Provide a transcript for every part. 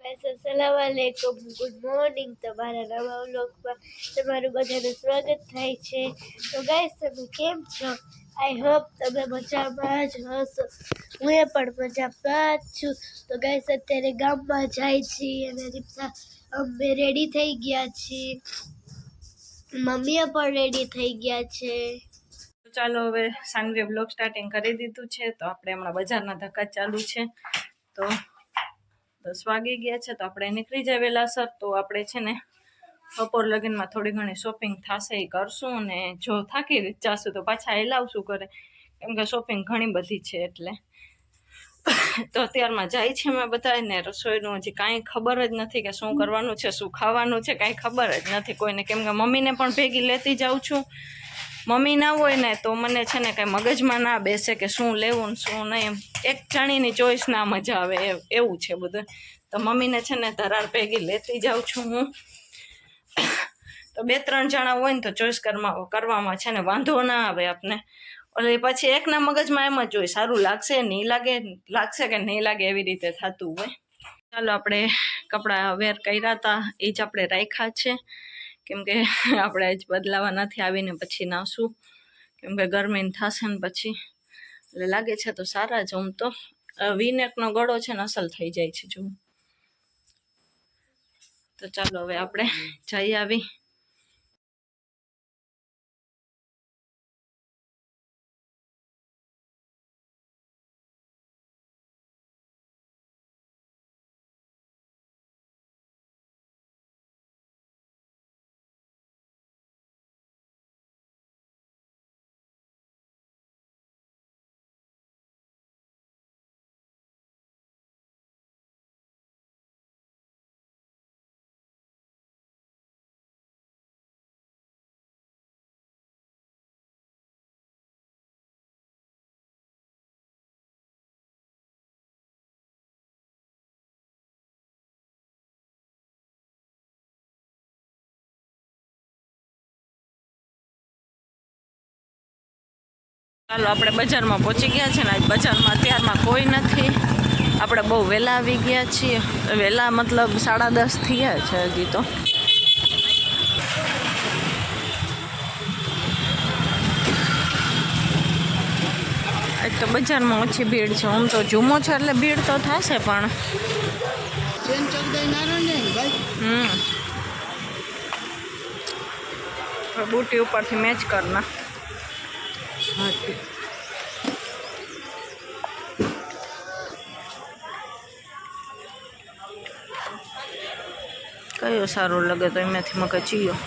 अस्सलामुअलैकुम good morning તમારા નવા વ્લોગમાં તમારું બધાનું સ્વાગત થાય છે। તો ગાઈસ તમે કેમ છો? આઈ હોપ તમે મજામાં જ હશો। હું પણ મજામાં જ છું। તો ગાઈસ અત્યારે ગામમાં જાય છીએ અને રીક્ષા અમે રેડી થઈ ગયા છીએ, મમ્મીએ પણ રેડી થઈ ગયા છે। ચાલો હવે સાંજે બ્લોગ સ્ટાર્ટિંગ કરી દીધું છે। તો આપણે હમણાં બજારના ધક્કા ચાલુ છે, તો 10 વાગી ગયા છે, તો આપણે નીકળી જાય વહેલાસર। તો આપણે છે ને બપોર લગીનમાં થોડી ઘણી શોપિંગ થશે એ કરશું, અને જો થાકી જશું તો પાછા હેલાવશું કરે, કેમ કે શોપિંગ ઘણી બધી છે એટલે। તો અત્યારમાં જાય છે મેં બધાને રસોઈનું હજી કાંઈ ખબર જ નથી કે શું કરવાનું છે, શું ખાવાનું છે, કાંઈ ખબર જ નથી કોઈને, કેમ કે મમ્મીને પણ ભેગી લેતી જાઉં છું। મમ્મી ના હોય ને તો મને છે ને કાંઈ મગજમાં ના બેસે કે શું લેવું ને શું નહીં, એક જાણીની ચોઈસ ના મજા આવે એવું છે બધું। તો મમ્મીને છે ને ધરાર ભેગી લેતી જાઉં છું હું। તો 2-3 જણા હોય ને તો ચોઈસ કરવામાં છે ને વાંધો ના આવે આપને, એટલે પછી એકના મગજમાં એમ જ હોય સારું લાગશે નહીં લાગશે કે નહીં લાગે એવી રીતે થતું હોય। ચાલો આપણે કપડાં વેર કર્યા હતા એ જ આપણે રાખ્યા છે, કેમ કે આપણે જ બદલાવા નથી, આવીને પછી નાશું, કેમ કે ગરમી થશે ને પછી, એટલે લાગે છે તો સારા જ। આમ તો વીનેકનો ગળો છે ને અસલ થઈ જાય છે જો। તો ચાલો હવે આપણે જઈ આવી। ચાલો આપણે બજારમાં પહોંચી ગયા છે ને, આજ બજારમાં અત્યારમાં કોઈ નથી, આપણે બહુ વહેલા આવી ગયા છીએ, વહેલા મતલબ 10:30 થયા છે હજી તો। આજ તો બજારમાં ઓછી ભીડ છે, આમ તો જુમો છે એટલે ભીડ તો થશે, પણ બુટી ઉપરથી મેચ કરના કયો સારું લાગે તો એમાંથી મકે ચીયો।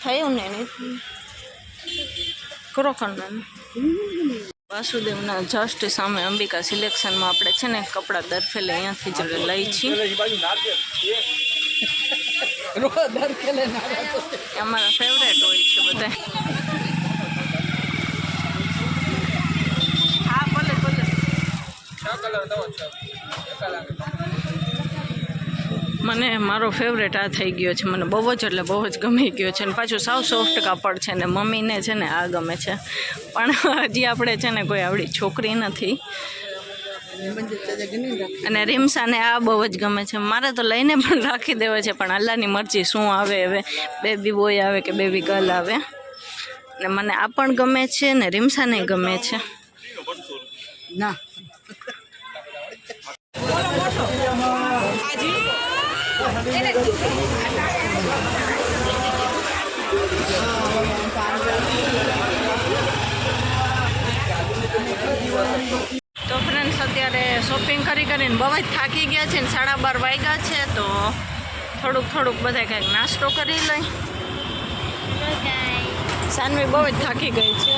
થયું ને કરો ખંડન વાસુદેવના જસ્ટ સામે અંબિકા સિલેક્શનમાં આપણે છે ને કપડાં દરફેલે અહીંયાથી જ લઈ છીએ। અમારા ફેવરેટ હોય છે બધા। હા ભલે ભલે મને મારો ફેવરેટ આ થઈ ગયો છે, મને બહુ જ એટલે બહુ જ ગમી ગયો છે, અને પાછું સાવ સોફ્ટ કાપડ છે, ને મમ્મીને છે ને આ ગમે છે, પણ હજી આપણે છે ને કોઈ આવડી છોકરી નથી, અને રીમસાને આ બહુ જ ગમે છે। મારે તો લઈને પણ રાખી દેવો છે, પણ અલ્લાહની મરજી શું આવે હવે, બેબી બોય આવે કે બેબી ગર્લ આવે, ને મને આ પણ ગમે છે ને રીમસાને ગમે છે ના। તો ફ્રેન્ડ્સ અત્યારે શોપિંગ કરીને બહુ જ થાકી ગયા છે ને 12:30 વાગ્યા છે, તો થોડુંક બધા કંઈક નાસ્તો કરી લઈ। સાનવી બહુ જ થાકી ગઈ છે,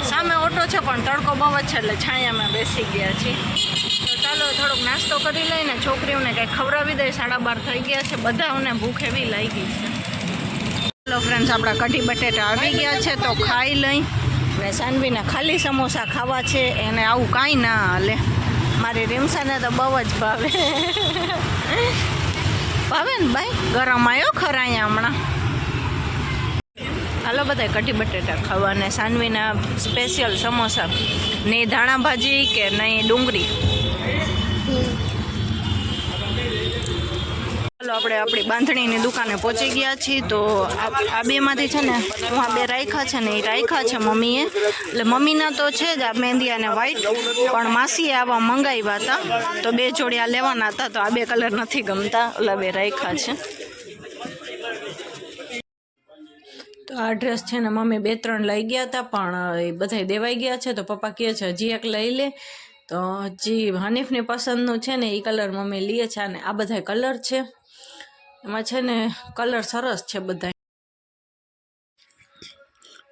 સામે ઓટો છે પણ તડકો બહુ જ છે એટલે છાયામાં બેસી ગયા છીએ। તો ચાલો થોડોક નાસ્તો કરી લઈને છોકરીઓને કંઈક ખવડાવી દઈએ, 12:30 થઈ ગયા છે, બધાઓને ભૂખ એવી લાગી છે। ચાલો ફ્રેન્ડ્સ આપણા કઢી બટેટા આવી ગયા છે, તો ખાઈ લઈ ને સાનવીને ખાલી સમોસા ખાવા છે, એને આવું કાંઈ ના હાલે. મારી રીમસાને તો બહુ જ ભાવે. ભાવે ને ભાઈ, ગરમ આવ્યો ખરા અહીંયા હમણાં. હાલો બધા કઢી બટેટા ખાવા, અને સાનવીના સ્પેશિયલ સમોસા, નહીં ધાણા ભાજી કે નહીં ડુંગળી. ચાલો આપણે આપણી બાંધણીની દુકાને પહોંચી ગયા છીએ. તો આ બેમાંથી છે ને હું આ બે રાખ્યા છે ને એ રાખ્યા છે મમ્મીએ. એટલે મમ્મીના તો છે જ આ મહેંદી અને વ્હાઈટ, પણ માસીએ આવા મંગાવ્યા હતા તો બે જોડી આ લેવાના હતા. તો આ બે કલર નથી ગમતા, ઓલા બે રાખ્યા છે. તો આ ડ્રેસ છે ને મમ્મી 2-3 લઈ ગયા હતા, પણ એ બધા દેવાઈ ગયા છે. તો પપ્પા કહે છે હજી એક લઈ લે. તો હજી હનીફની પસંદનું છે ને એ કલર મમ્મી લે છે. અને આ બધા કલર છે, એમાં છે ને કલર સરસ છે બધા.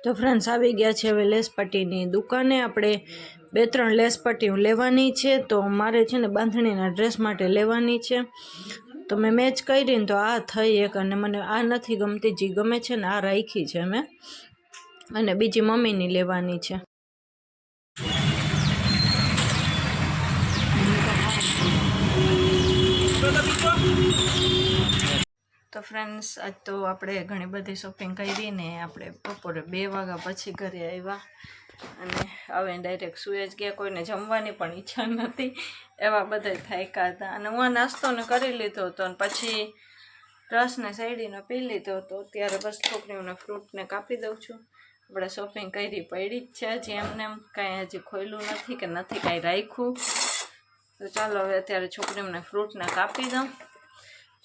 તો ફ્રેન્ડ્સ આવી ગયા છે હવે લેસ પટ્ટીની દુકાને. આપણે 2-3 લેસ પટ્ટી લેવાની છે. તો મારે છે ને બાંધણીના ડ્રેસ માટે લેવાની છે. તો મેં મેચ કરીને તો આ થઈ એક, અને મને આ નથી ગમતી, જે ગમે છે ને આ રાખી છે મેં, અને બીજી મમ્મીની લેવાની છે. તો ફ્રેન્ડ્સ આજ તો આપણે ઘણી બધી શોપિંગ કરી ને આપણે બપોરે 2 વાગ્યા પછી ઘરે આવ્યા, અને હવે ડાયરેક્ટ સૂઈ જ ગયા. કોઈને જમવાની પણ ઈચ્છા નથી, એવા બધા થાક્યા હતા. અને હું નાસ્તો ને કરી લીધો હતો, અને પછી રસ ને શેરડીનો પી લીધો હતો. ત્યારે બસ છોકરીઓને ફ્રૂટને કાપી દઉં છું. આપણે શોપિંગ કરી પડી જ છે, હજી એમને એમ કાંઈ હજી ખોયલું નથી કે નથી કાંઈ રાખ્યું. તો ચાલો હવે અત્યારે છોકરીઓને ફ્રૂટને કાપી દઉં,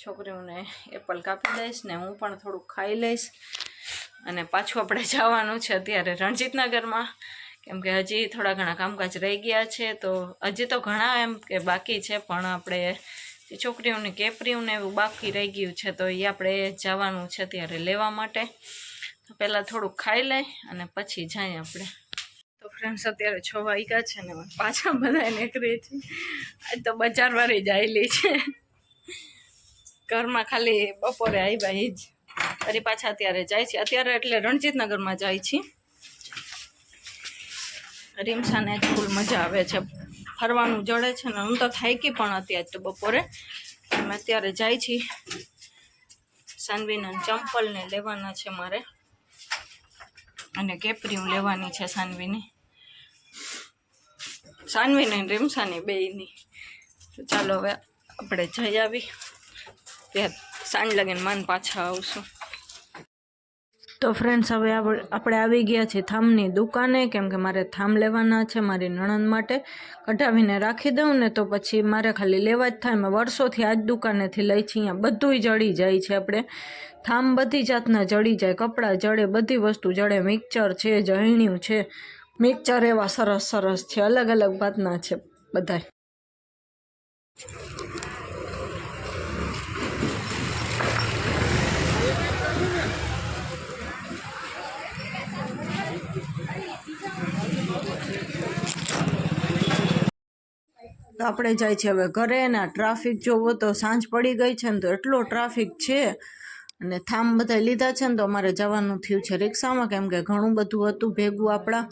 છોકરીઓને એપલ કાપી દઈશ ને હું પણ થોડુંક ખાઈ લઈશ. અને પાછું આપણે જવાનું છે અત્યારે રણજીતનગરમાં, કેમ કે હજી થોડા ઘણા કામકાજ રહી ગયા છે. તો હજી તો ઘણા એમ કે બાકી છે, પણ આપણે છોકરીઓની કેપરીઓને એવું બાકી રહી ગયું છે. તો એ આપણે જવાનું છે ત્યારે લેવા માટે. તો પહેલાં થોડુંક ખાઈ લઈ અને પછી જાય આપણે. તો ફ્રેન્ડ્સ અત્યારે 6 વાગ્યા છે ને પાછા બધા નીકળીએ છીએ. આજ તો બજારવાળી જ આવેલી છે, ઘરમાં ખાલી બપોરે આવ્યા એ જ. ફરી પાછા અત્યારે જાય છે, અત્યારે એટલે રણજીતનગરમાં જાય છે. રીમસાને ફૂલ મજા આવે છે, ફરવાનું જડે છે ને. હું તો થાકી પણ અત્યારે તો બપોરે અમે અત્યારે જાય છીએ. સાનવીના ચંપલને લેવાના છે મારે, અને કેપરીઓ લેવાની છે સાનવીની રીમસાની બેયની. તો ચાલો હવે આપણે જઈ આવી, ત્યાં સાંજ લગીને માન પાછા આવશું. તો ફ્રેન્ડ્સ હવે આપણે આવી ગયા છીએ થામની દુકાને, કેમ કે મારે થામ લેવાના છે મારી નણંદ માટે. કઢાવીને રાખી દઉં ને તો પછી મારે ખાલી લેવા જ થાય. મેં વર્ષોથી આ જ દુકાનેથી લઈ છીએ. અહીંયા બધુંય જડી જાય છે. આપણે થામ બધી જાતના જડી જાય, કપડાં જડે, બધી વસ્તુ જડે. મિક્સર છે, જળણિયું છે, મિક્સર એવા સરસ સરસ છે, અલગ અલગ ભાતના છે બધાય. તો આપણે જાય છે હવે ઘરે. ને ટ્રાફિક જોવો તો સાંજ પડી ગઈ છે ને, તો એટલો ટ્રાફિક છે. અને થામ બધા લીધા છે ને, તો અમારે જવાનું થયું છે રિક્ષામાં, કેમ કે ઘણું બધું હતું ભેગું આપણા.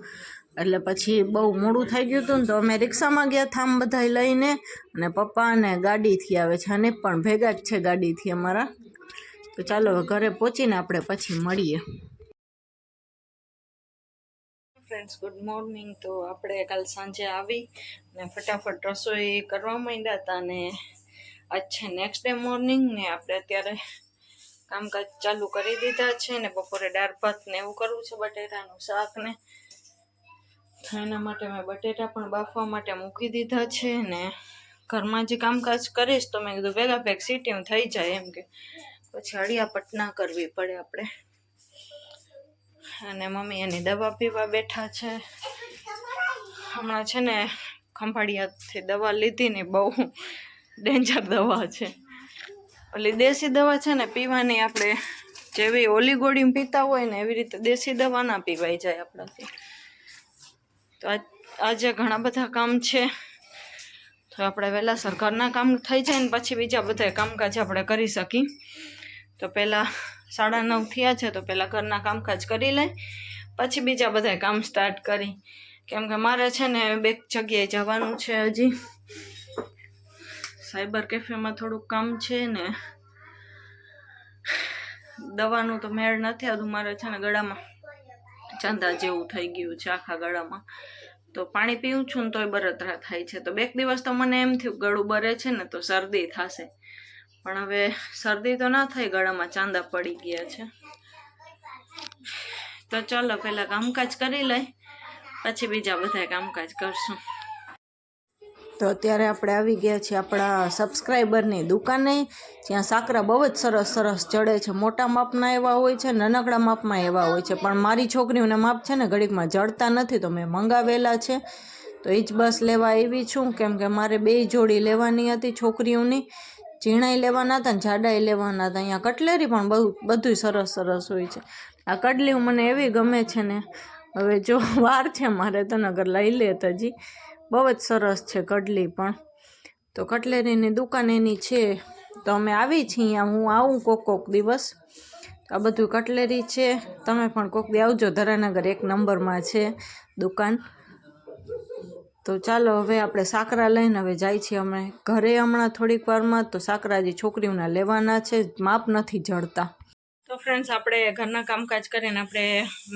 એટલે પછી બહુ મોડું થઈ ગયું હતું ને, તો અમે રિક્ષામાં ગયા થામ બધા લઈને. અને પપ્પાને ગાડીથી આવે છે, અને પણ ભેગા જ છે ગાડીથી અમારા. તો ચાલો ઘરે પહોંચીને આપણે પછી મળીએ. Friends good morning. તો આપણે કાલ સાંજે આવી ને ફટાફટ રસોઈ કરવા માંડ્યા હતા, અને આજ છે નેક્સ્ટ ડે મોર્નિંગ ને આપણે અત્યારે કામકાજ ચાલુ કરી દીધા છે. ને બપોરે દાળ ભાત ને એવું કરવું છે, બટેટાનું શાક ને. એના માટે મેં બટેટા પણ બાફવા માટે મૂકી દીધા છે. ને ઘરમાં જે કામકાજ કરીશ તો મેં કીધું ભેગા ભેગ સીટીમ થઈ જાય, એમ કે પછી હળિયાપટ ના કરવી પડે આપણે. અને મમ્મી એની દવા પીવા બેઠા છે. હમણાં છે ને ખંભાળિયાથી દવા લીધી ને, બહુ ડેન્જર દવા છે. ઓલી દેશી દવા છે ને પીવાની, આપણે જેવી ઓલી ગોળી પીતા હોય ને એવી રીતે દેશી દવા ના પીવાઈ જાય આપણાથી. તો આજે ઘણા બધા કામ છે, તો આપણે વહેલાસર ઘરના કામ થઈ જાય ને પછી બીજા બધા કામકાજ આપણે કરી શકીએ. તો પહેલાં 9:30 થયા છે, તો પહેલાં ઘરના કામકાજ કરી લઈ, પછી બીજા બધા કામ સ્ટાર્ટ કરી, કેમ કે મારે છે ને 2 જગ્યાએ જવાનું છે હજી. સાયબર કેફેમાં થોડુંક કામ છે ને દવાનું તો મેળ નથી આવતું. મારે છે ને ગળામાં ચાંદા જેવું થઈ ગયું છે આખા ગળામાં, તો પાણી પીવું છું ને તોય બળતરા થાય છે. તો 2 દિવસ તો મને એમ થયું ગળું બરે છે ને તો શરદી થશે, પણ હવે શરદી તો ના થઈ, ગળામાં ચાંદા પડી ગયા છે. તો ચાલો પહેલા કામકાજ કરી લઈ, પછી બીજા બધા કામકાજ કરશું. તો અત્યારે આપણે આવી ગયા છીએ આપણા સબસ્ક્રાઈબરની દુકાને, જ્યાં સાકરા બહુ જ સરસ સરસ ચડે છે. મોટા માપના એવા હોય છે, નાનકડા માપમાં એવા હોય છે, પણ મારી છોકરીઓને માપ છે ને ઘડીકમાં જડતા નથી, તો મેં મંગાવેલા છે. તો એ જ બસ લેવા આવી છું, કેમ કે મારે 2 જોડી લેવાની હતી છોકરીઓની. ઝીણાઈ લેવાના હતા ને જાડાઈ લેવાના હતા. અહીંયા કટલેરી પણ બધું સરસ સરસ હોય છે. આ કડલી મને એવી ગમે છે ને, હવે જો વાર છે મારે તો નગર લઈ લેત હજી. બહુ જ સરસ છે કડલી પણ. તો કટલેરીની દુકાન એની છે, તો અમે આવી છીએ અહીંયા. હું આવું કોક દિવસ. આ બધું કટલેરી છે, તમે પણ કોક દી આવજો. ધરાનગર 1 નંબરમાં છે દુકાન. તો ચાલો હવે આપણે સાકરા લઈને હવે જાય છીએ અમે ઘરે હમણાં થોડીક વારમાં. તો સાકરા જે છોકરીઓના લેવાના છે, માપ નથી જડતા. તો ફ્રેન્ડ્સ, આપણે ઘરના કામકાજ કરીને આપણે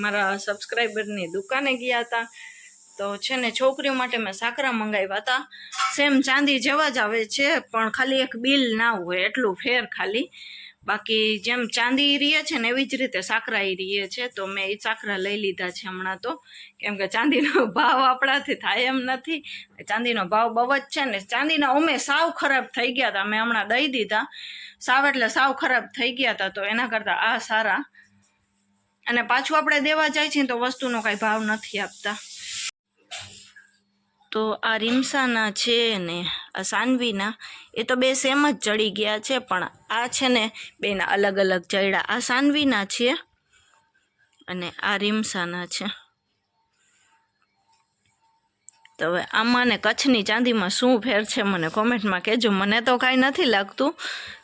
મારા સબસ્ક્રાઈબરની દુકાને ગયા હતા. તો છે ને છોકરીઓ માટે મેં સાકરા મંગાવ્યા હતા. સેમ ચાંદી જેવા જ આવે છે, પણ ખાલી એક બિલ ના હોય એટલું ફેર ખાલી. બાકી જેમ ચાંદી રીએ છે ને એવી જ રીતે સાકરા રીએ છે. તો મેં એ સાકરા લઈ લીધા છે હમણાં તો, કેમ કે ચાંદીનો ભાવ આપણાથી થાય એમ નથી. ચાંદીનો ભાવ બહુ જ છે ને. ચાંદીના અમે સાવ ખરાબ થઈ ગયા હતા, મેં હમણાં દઈ દીધા. સાવ એટલે સાવ ખરાબ થઈ ગયા હતા, તો એના કરતાં આ સારા. અને પાછું આપણે દેવા જાય છે તો વસ્તુનો કાંઈ ભાવ નથી આપતા. તો આ રીમસાના છે ને આ સાનવીના, એ તો 2 સેમ જ ચડી ગયા છે, પણ આ છે ને બેના અલગ અલગ ચડ્યા. આ સાનવીના છે અને આ રીમસાના છે. તો હવે આમાં ને કચ્છની ચાંદીમાં શું ફેર છે મને કોમેન્ટમાં કહેજો. મને તો કાંઈ નથી લાગતું.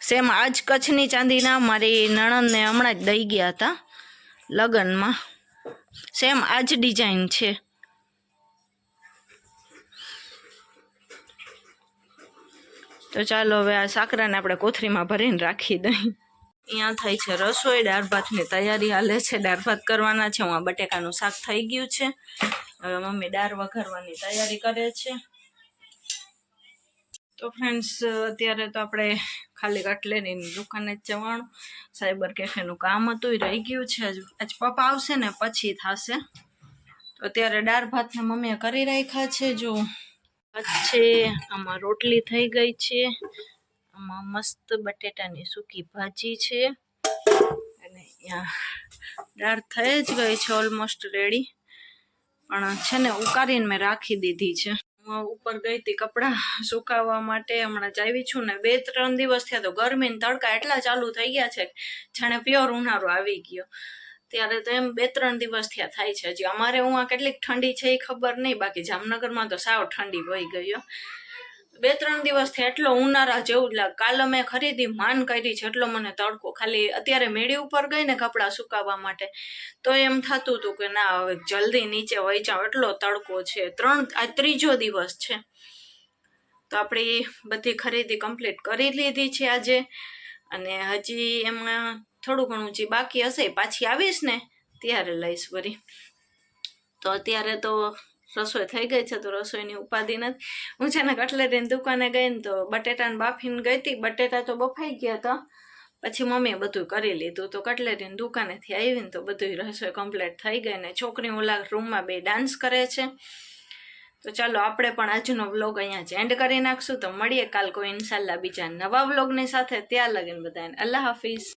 સેમ આ જ કચ્છની ચાંદીના મારી નણંદને હમણાં જ દઈ ગયા હતા લગ્નમાં. સેમ આ જ ડિઝાઇન છે. તો ચાલો હવે આ સાકરાને આપણે કોથળીમાં ભરીને રાખી દઈએ. અહીંયા થાય છે રસોઈ. દાળ ભાતની તૈયારી હાલે છે. દાળ ભાત કરવાના છે. હું બટેકાનું શાક થઈ ગયું છે. હવે મમ્મી દાળ વઘારવાની તૈયારી કરે છે. તો ફ્રેન્ડ્સ, અત્યારે તો આપણે ખાલી કટલેરીની દુકાને જ જવાનું. સાયબર કેફેનું કામ હતું એ રહી ગયું છે. આજ પપ્પા આવશે ને પછી થશે. તો અત્યારે દાળ ભાતને મમ્મીએ કરી રાખ્યા છે. જો છે આમાં રોટલી થઈ ગઈ છે, આમાં મસ્ત બટેટાની સૂકી ભાજી છે, અને અહીંયા દાળ થઈ જ ગઈ છે ઓલમોસ્ટ રેડી. પણ છે ને ઉકાળીને મેં રાખી દીધી છે. હું ઉપર ગઈ હતી કપડાં સુકાવવા માટે. હમણાં જ આવી છું ને. 2-3 દિવસ થયા તો ગરમી તડકા એટલા ચાલુ થઈ ગયા છે, જાણે પ્યોર ઉનાળો આવી ગયો. ત્યારે તો એમ 2-3 દિવસ થયા થાય છે. હજી અમારે હું કેટલીક ઠંડી છે એ ખબર નહીં, બાકી જામનગરમાં તો સાવ ઠંડી વહી ગયો. 2-3 દિવસથી એટલો ઉનાળા જેવું જ લાગે. કાલે મેં ખરીદી માન કરી છે, એટલો મને તડકો. ખાલી અત્યારે મેળી ઉપર ગઈ ને કપડાં સુકાવવા માટે, તો એમ થતું હતું કે ના હવે જલ્દી નીચે વહી જાઉં, એટલો તડકો છે. આ 3જો દિવસ છે. તો આપણે બધી ખરીદી કમ્પ્લીટ કરી લીધી છે આજે. અને હજી એમાં થોડું ઘણું જે બાકી હશે પાછી આવીશ ને ત્યારે લઈશ વરી. તો અત્યારે તો રસોઈ થઈ ગઈ છે, તો રસોઈની ઉપાધિ નથી. હું છે ને કટલેરીની દુકાને ગઈ ને તો બટેટાને બાફીને ગઈ હતી. બટેટા તો બફાઈ ગયા હતા, પછી મમ્મીએ બધું કરી લીધું. તો કટલેરીની દુકાનેથી આવીને તો બધું રસોઈ કમ્પ્લીટ થઈ ગઈ. ને છોકરી ઓલા રૂમમાં 2 ડાન્સ કરે છે. તો ચાલો આપણે પણ આજનો વ્લોગ અહીંયા જ એન્ડ કરી નાખશું. તો મળીએ કાલ કોઈ ઇન્શાલ્લાહ બીજા નવા વ્લોગની સાથે. ત્યાં લગીને બધાને અલ્લાહ હાફિઝ.